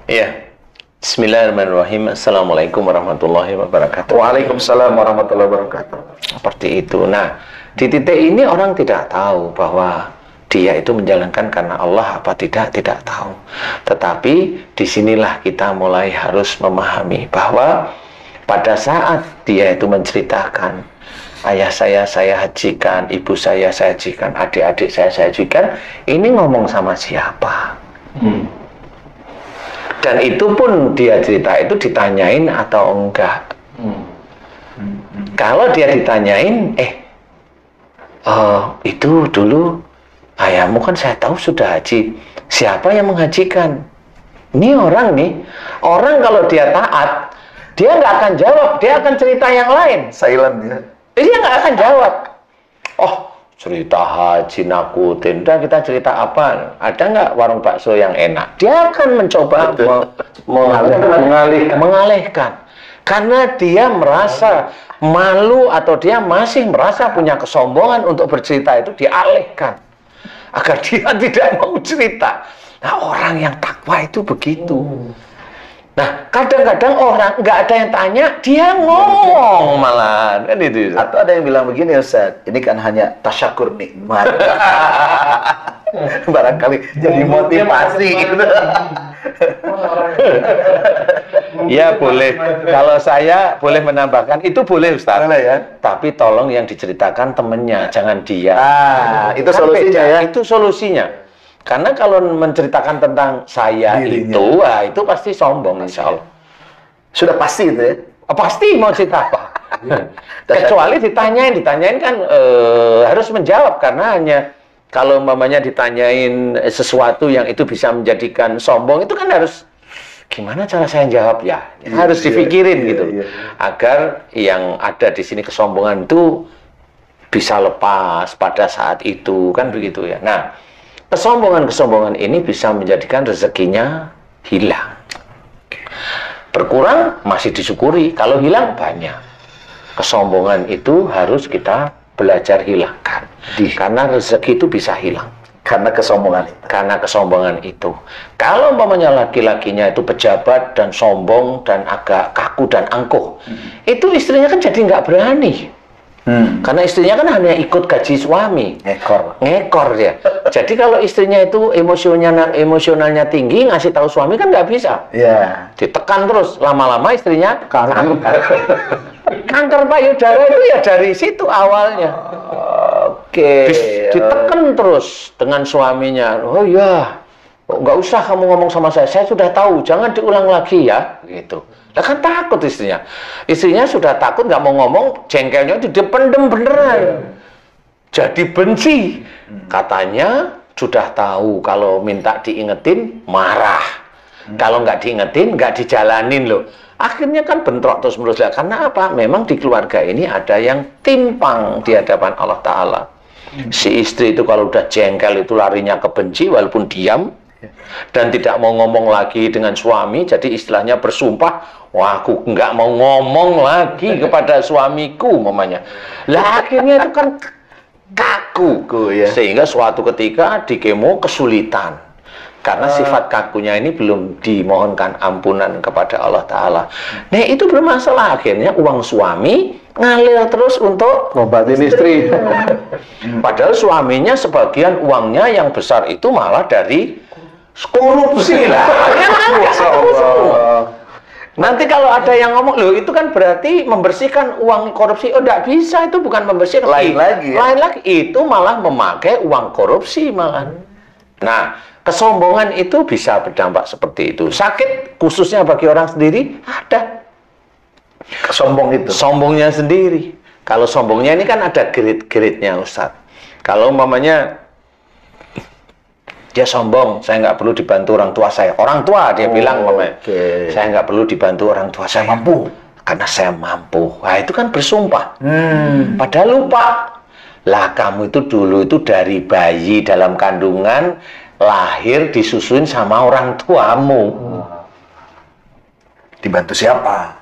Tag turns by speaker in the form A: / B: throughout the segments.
A: Iya. Bismillahirrahmanirrahim. Assalamualaikum warahmatullahi wabarakatuh.
B: Waalaikumsalam warahmatullahi wabarakatuh.
A: Seperti itu. Nah, di titik ini orang tidak tahu bahwa dia itu menjalankan karena Allah apa tidak tahu. Tetapi disinilah kita mulai harus memahami bahwa pada saat dia itu menceritakan, ayah saya hajikan, ibu saya hajikan, adik-adik saya hajikan, ini ngomong sama siapa? Dan itu pun dia cerita itu ditanyain atau enggak. Kalau dia ditanyain, itu dulu ayahmu kan saya tahu sudah haji. Siapa yang menghajikan? Ini orang kalau dia taat, dia nggak akan jawab, dia akan cerita yang lain.
B: Silent ya.
A: Dia nggak akan jawab. Oh, cerita haji nakutin, udah kita cerita apa? Ada nggak warung bakso yang enak? Dia akan mencoba mengalihkan. Karena dia merasa malu atau dia masih merasa punya kesombongan untuk bercerita itu dialihkan. Agar dia tidak mau cerita. Nah, orang yang takwa itu begitu. Nah, kadang-kadang orang nggak ada yang tanya, dia ngomong malah kan itu.
B: Atau ada yang bilang begini, Ustaz, ini kan hanya tasyakur nikmat. Barangkali jadi motivasi.
A: Ya boleh. Kalau saya boleh menambahkan, itu boleh Ustaz.
B: Boleh ya.
A: Tapi tolong yang diceritakan temennya, jangan dia.
B: Itu
A: Kan
B: solusinya
A: beda,
B: ya.
A: Itu solusinya. Karena kalau menceritakan tentang saya
B: dirinya,
A: itu pasti sombong insya Allah.
B: Sudah pasti itu ya.
A: Pasti mau cerita apa. Kecuali ditanyain kan harus menjawab, karena hanya kalau umpamanya ditanyain sesuatu yang itu bisa menjadikan sombong, itu kan harus gimana cara saya jawab ya. Harus dipikirin gitu. Agar yang ada di sini kesombongan itu bisa lepas pada saat itu, kan begitu ya. Nah, kesombongan ini bisa menjadikan rezekinya hilang. Berkurang masih disyukuri, kalau hilang banyak. Kesombongan itu harus kita belajar hilangkan. Karena rezeki itu bisa hilang.
B: Karena kesombongan itu.
A: Kalau umpamanya laki-lakinya itu pejabat dan sombong dan agak kaku dan angkuh, itu istrinya kan jadi nggak berani. Karena istrinya kan hanya ikut gaji suami. Ngekor ya. Jadi kalau istrinya itu emosionalnya tinggi, ngasih tahu suami kan nggak bisa.
B: Iya.
A: Ditekan terus, lama-lama istrinya kanker. Kanker payudara itu ya dari situ awalnya. Ditekan terus dengan suaminya. Oh ya, nggak usah kamu ngomong sama saya sudah tahu, jangan diulang lagi ya, gitu. Lah kan takut istrinya. Istrinya sudah takut, nggak mau ngomong, jengkelnya itu dipendem beneran. Jadi benci. Katanya sudah tahu kalau minta diingetin marah. Kalau nggak diingetin, nggak dijalanin loh. Akhirnya kan bentrok terus menerus. Karena apa? Memang di keluarga ini ada yang timpang di hadapan Allah Ta'ala. Si istri itu kalau udah jengkel itu larinya ke benci walaupun diam. Dan tidak mau ngomong lagi dengan suami, jadi istilahnya bersumpah, wah aku nggak mau ngomong lagi kepada suamiku, mamanya. Lah akhirnya itu kan kaku ya. Sehingga suatu ketika di kemo kesulitan. Karena sifat kakunya ini belum dimohonkan ampunan kepada Allah Ta'ala. Nah itu bermasalah, akhirnya uang suami ngalir terus untuk
B: ngobatin istri.
A: Padahal suaminya sebagian uangnya yang besar itu malah dari korupsi lah. Nanti kalau ada yang ngomong, loh itu kan berarti membersihkan uang korupsi. Oh, tidak bisa, itu bukan membersihkan.
B: Lain lagi.
A: Itu malah memakai uang korupsi malah. Nah, kesombongan itu bisa berdampak seperti itu. Sakit khususnya bagi orang sendiri ada. Sombongnya sendiri. Kalau sombongnya ini kan ada grade-grade-nya, Ustadz. Kalau umpamanya dia sombong, saya nggak perlu dibantu orang tua saya. Orang tua dia bilang, saya nggak perlu dibantu orang tua saya. Mampu. Karena saya mampu. Nah, itu kan bersumpah. Padahal lupa. Lah kamu itu dulu itu dari bayi dalam kandungan, lahir disusuin sama orang tuamu.
B: Dibantu siapa?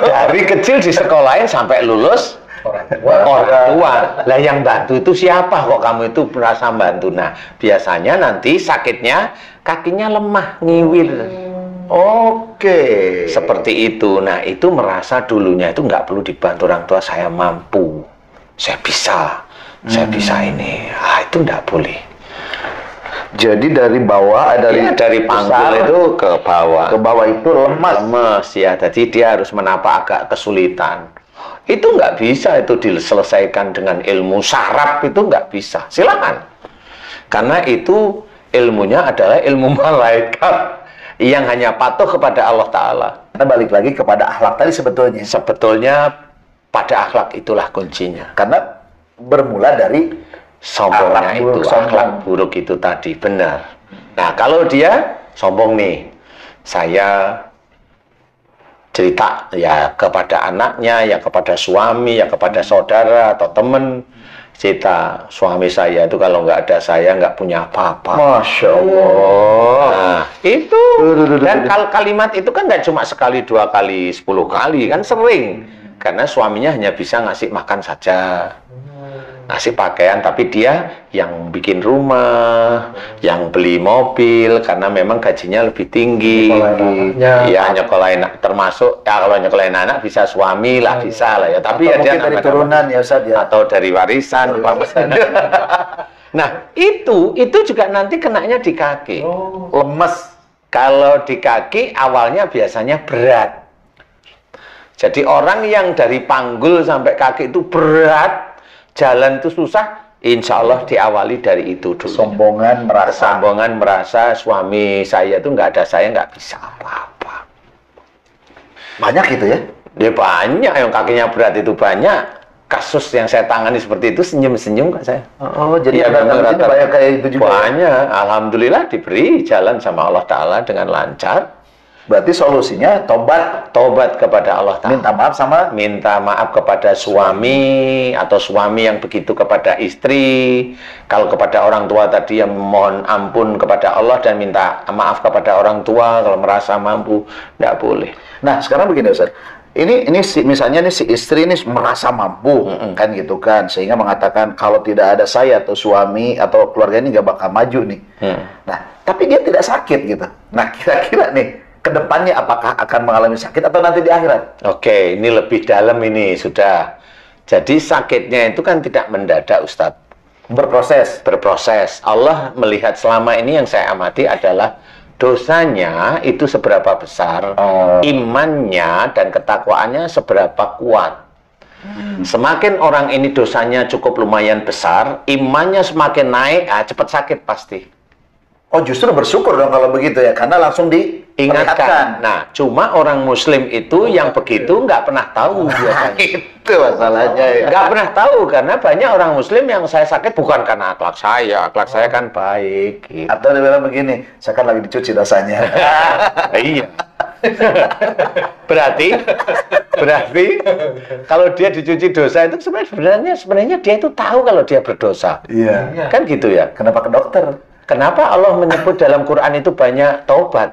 A: Dari kecil di sekolahin sampai lulus orang tua. Lah yang bantu itu siapa kok kamu itu merasa bantu? Nah, biasanya nanti sakitnya kakinya lemah, ngiwil.
B: Oke.
A: Seperti itu. Nah, itu merasa dulunya itu nggak perlu dibantu orang tua, saya mampu, saya bisa ini. Ah, itu nggak boleh.
B: Jadi dari bawah,
A: Dari panggul itu ke bawah.
B: Ke bawah itu lemas.
A: Ya. Jadi dia harus menapak agak kesulitan. Itu nggak bisa itu diselesaikan dengan ilmu saraf, itu nggak bisa. Silakan. Karena itu ilmunya adalah ilmu malaikat yang hanya patuh kepada Allah Ta'ala.
B: Kita balik lagi kepada akhlak tadi sebetulnya.
A: Sebetulnya pada akhlak itulah kuncinya.
B: Karena bermula dari
A: Sombongnya itu, akhlak buruk itu tadi, benar. Nah, kalau dia sombong nih, saya cerita ya kepada anaknya, ya kepada suami, ya kepada saudara atau teman, cerita suami saya itu kalau nggak ada saya nggak punya apa-apa.
B: Masya Allah.
A: Nah, itu. Dan kalimat itu kan nggak cuma sekali, 2 kali, 10 kali, kan sering. Karena suaminya hanya bisa ngasih makan saja, ngasih pakaian, tapi dia yang bikin rumah, yang beli mobil, karena memang gajinya lebih tinggi. Ya, nyekolahin, termasuk ya kalau nyekolahin anak bisa suami lah, bisa lah ya. Tapi ya dia
B: dari turunan ya Ustaz ya.
A: Atau dari warisan. Nah, itu juga nanti kenanya di kaki.
B: Lemes.
A: Kalau di kaki awalnya biasanya berat. Jadi orang yang dari panggul sampai kaki itu berat, jalan itu susah, insya Allah diawali dari itu dulu. Kesombongan merasa suami saya itu nggak ada saya nggak bisa apa-apa.
B: Banyak gitu ya?
A: Ya banyak, yang kakinya berat itu banyak. Kasus yang saya tangani seperti itu senyum-senyum kok saya.
B: Oh, jadi ya, rata-rata banyak kayak itu juga.
A: Banyak, alhamdulillah diberi jalan sama Allah Ta'ala dengan lancar.
B: Berarti solusinya
A: tobat kepada Allah Ta'ala. Minta maaf kepada suami, atau suami yang begitu kepada istri. Kalau kepada orang tua tadi yang mohon ampun kepada Allah dan minta maaf kepada orang tua kalau merasa mampu, tidak boleh.
B: Nah, sekarang begini Ustaz. Ini misalnya si istri ini merasa mampu, kan gitu kan, sehingga mengatakan kalau tidak ada saya atau suami atau keluarga ini nggak bakal maju nih. Nah, tapi dia tidak sakit gitu. Nah, kira-kira nih kedepannya apakah akan mengalami sakit atau nanti di akhirat?
A: Oke, ini lebih dalam ini sudah. Jadi sakitnya itu kan tidak mendadak, Ustadz. Berproses. Allah melihat selama ini yang saya amati adalah dosanya itu seberapa besar, imannya dan ketakwaannya seberapa kuat. Semakin orang ini dosanya cukup lumayan besar, imannya semakin naik, cepat sakit pasti.
B: Oh, justru bersyukur dong kalau begitu ya, karena langsung diingatkan.
A: Nah, cuma orang Muslim itu yang begitu nggak pernah tahu.
B: Itu masalahnya ya.
A: Nggak pernah tahu, karena banyak orang Muslim yang saya sakit bukan karena akhlak saya kan baik. Gitu.
B: Atau dia bilang begini, saya kan lagi dicuci dosanya.
A: Iya. berarti kalau dia dicuci dosa itu sebenarnya dia itu tahu kalau dia berdosa.
B: Iya.
A: Kan gitu ya.
B: Kenapa ke dokter?
A: Kenapa Allah menyebut dalam Quran itu banyak taubat?